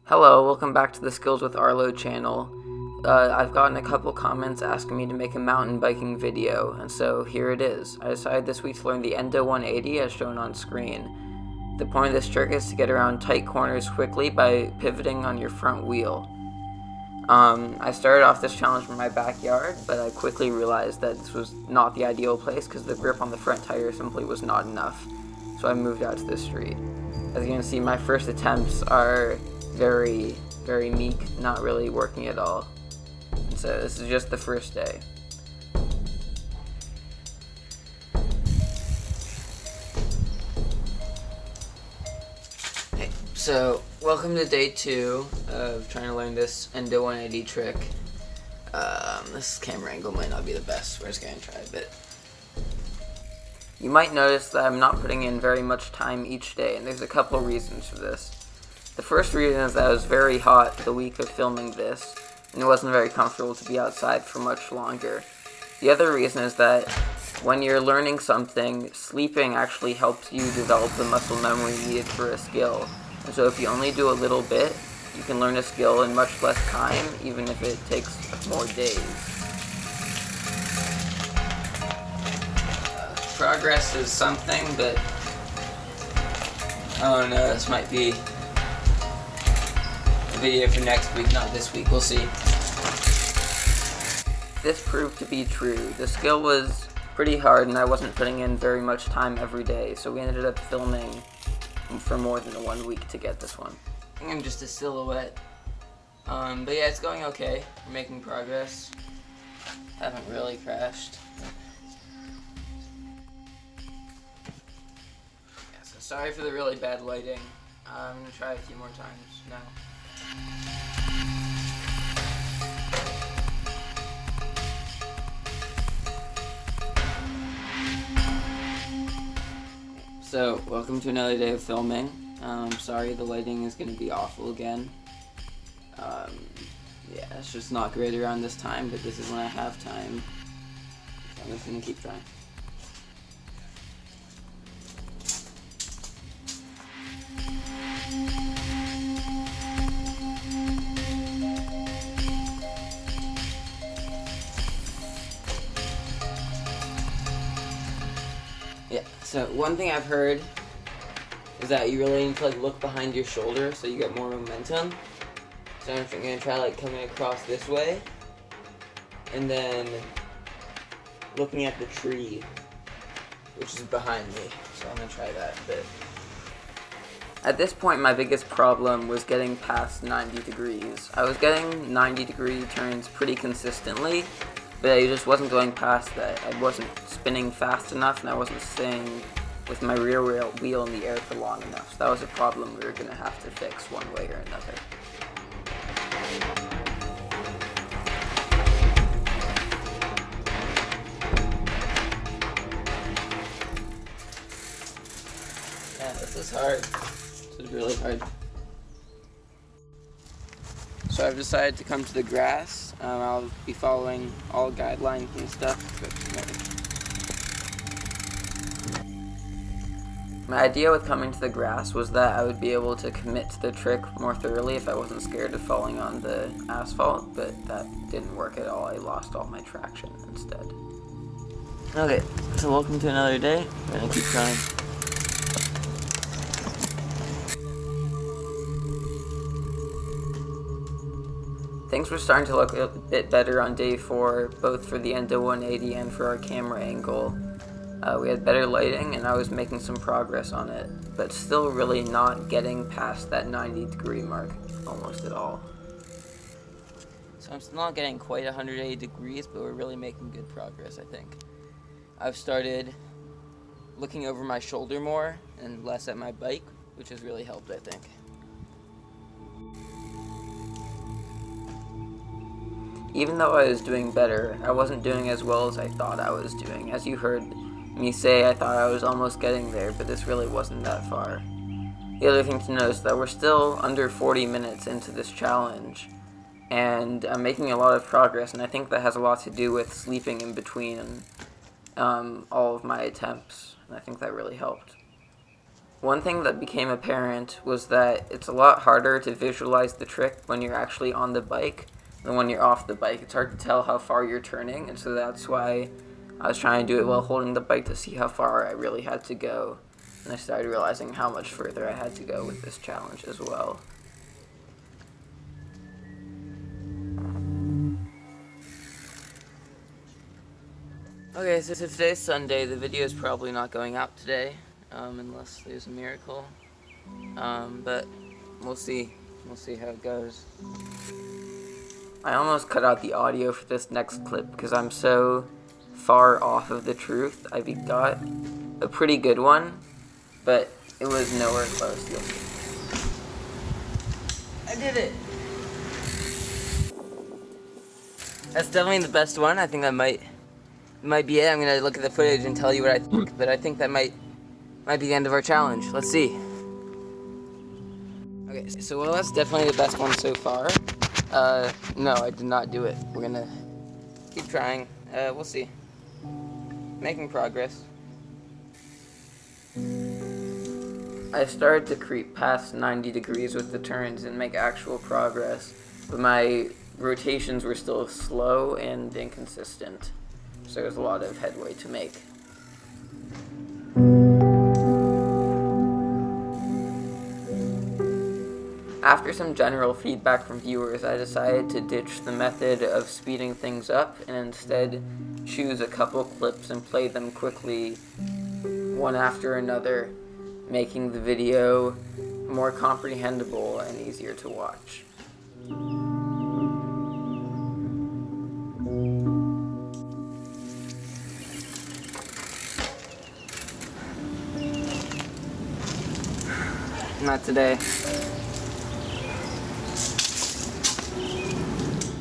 Hello, welcome back to the Skills with Arlo channel. I've gotten a couple comments asking me to make a mountain biking video, and so here it is. I decided this week to learn the Endo 180 as shown on screen. The point of this trick is to get around tight corners quickly by pivoting on your front wheel. I started off this challenge from my backyard, but I quickly realized that this was not the ideal place because the grip on the front tire simply was not enough, so I moved out to the street. As you can see, my first attempts are very meek, not really working at all. And so this is just the first day. Hey, so welcome to day 2 of trying to learn this Endo 180 trick. This camera angle might not be the best, we're just gonna try a bit. You might notice that I'm not putting in very much time each day, and there's a couple reasons for this. The first reason is that it was very hot the week of filming this, and it wasn't very comfortable to be outside for much longer. The other reason is that when you're learning something, sleeping actually helps you develop the muscle memory needed for a skill. And so if you only do a little bit, you can learn a skill in much less time, even if it takes more days. Progress is something, but oh no, this might be a video for next week, not this week, we'll see. This proved to be true. The skill was pretty hard and I wasn't putting in very much time every day, so we ended up filming for more than 1 week to get this one. I think I'm just a silhouette. But yeah, it's going okay. We're making progress. Haven't really crashed. Yeah, so sorry for the really bad lighting. I'm gonna try a few more times now. So, welcome to another day of filming. Sorry the lighting is going to be awful again. Yeah, it's just not great around this time, but this is when I have time. So I'm just going to keep trying. Yeah, so one thing I've heard is that you really need to look behind your shoulder so you get more momentum. So I'm going to try coming across this way and then looking at the tree which is behind me. So I'm going to try that a bit. At this point my biggest problem was getting past 90 degrees. I was getting 90-degree turns pretty consistently, but I just wasn't going past that. I wasn't spinning fast enough and I wasn't staying with my rear wheel in the air for long enough. So that was a problem we were going to have to fix one way or another. Yeah, this is hard. This is really hard. So I've decided to come to the grass. I'll be following all guidelines and stuff. My idea with coming to the grass was that I would be able to commit to the trick more thoroughly if I wasn't scared of falling on the asphalt, but that didn't work at all. I lost all my traction instead. Okay, so welcome to another day. We're gonna keep trying. Things were starting to look a bit better on day 4, both for the Endo 180 and for our camera angle. We had better lighting and I was making some progress on it, but still really not getting past that 90-degree mark almost at all. So I'm still not getting quite 180 degrees, but we're really making good progress, I think. I've started looking over my shoulder more and less at my bike, which has really helped, I think. Even though I was doing better, I wasn't doing as well as I thought I was doing. As you heard me say, I thought I was almost getting there, but this really wasn't that far. The other thing to notice is that we're still under 40 minutes into this challenge, and I'm making a lot of progress, and I think that has a lot to do with sleeping in between all of my attempts, and I think that really helped. One thing that became apparent was that it's a lot harder to visualize the trick when you're actually on the bike than when you're off the bike. It's hard to tell how far you're turning, and so that's why I was trying to do it while holding the bike to see how far I really had to go. And I started realizing how much further I had to go with this challenge as well. Okay, so today's Sunday. The video is probably not going out today, unless there's a miracle. But we'll see. We'll see how it goes. I almost cut out the audio for this next clip because I'm so far off of the truth. I got a pretty good one, but it was nowhere close. You'll see. I did it! That's definitely the best one. I think that might be it. I'm gonna look at the footage and tell you what I think, but I think that might be the end of our challenge. Let's see. Okay, so well, that's definitely the best one so far. No, I did not do it. We're gonna keep trying. We'll see. Making progress. I started to creep past 90 degrees with the turns and make actual progress, but my rotations were still slow and inconsistent. So there's a lot of headway to make. After some general feedback from viewers, I decided to ditch the method of speeding things up and instead choose a couple clips and play them quickly, one after another, making the video more comprehensible and easier to watch. Not today.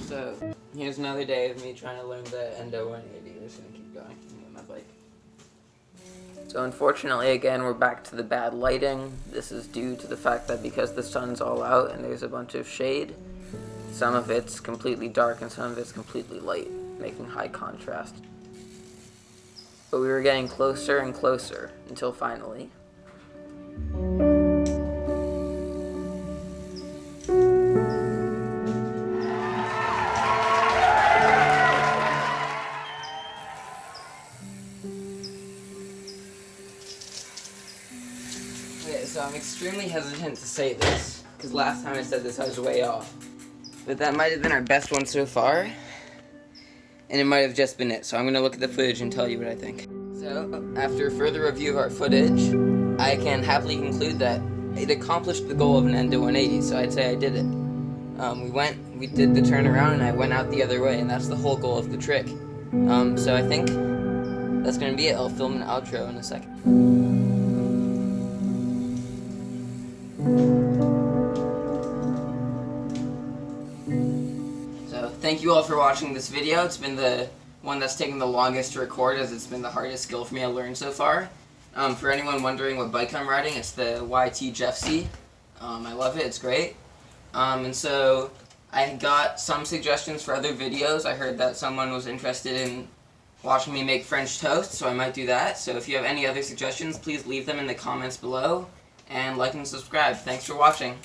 So, here's another day of me trying to learn the Endo 180. We're just gonna keep going with my bike. So unfortunately, again, we're back to the bad lighting. This is due to the fact that because the sun's all out and there's a bunch of shade, some of it's completely dark and some of it's completely light, making high contrast. But we were getting closer and closer until finally. Okay, so I'm extremely hesitant to say this, because last time I said this I was way off. But that might have been our best one so far, and it might have just been it. So I'm going to look at the footage and tell you what I think. So, after further review of our footage, I can happily conclude that it accomplished the goal of an Endo 180, so I'd say I did it. We did the turnaround, and I went out the other way, and that's the whole goal of the trick. So I think that's going to be it. I'll film an outro in a second. So, thank you all for watching this video. It's been the one that's taken the longest to record, as it's been the hardest skill for me to learn so far. For anyone wondering what bike I'm riding, it's the YT Jeffsy. I love it, it's great. And so, I got some suggestions for other videos. I heard that someone was interested in watching me make French toast, so I might do that. So if you have any other suggestions, please leave them in the comments below, and like and subscribe. Thanks for watching.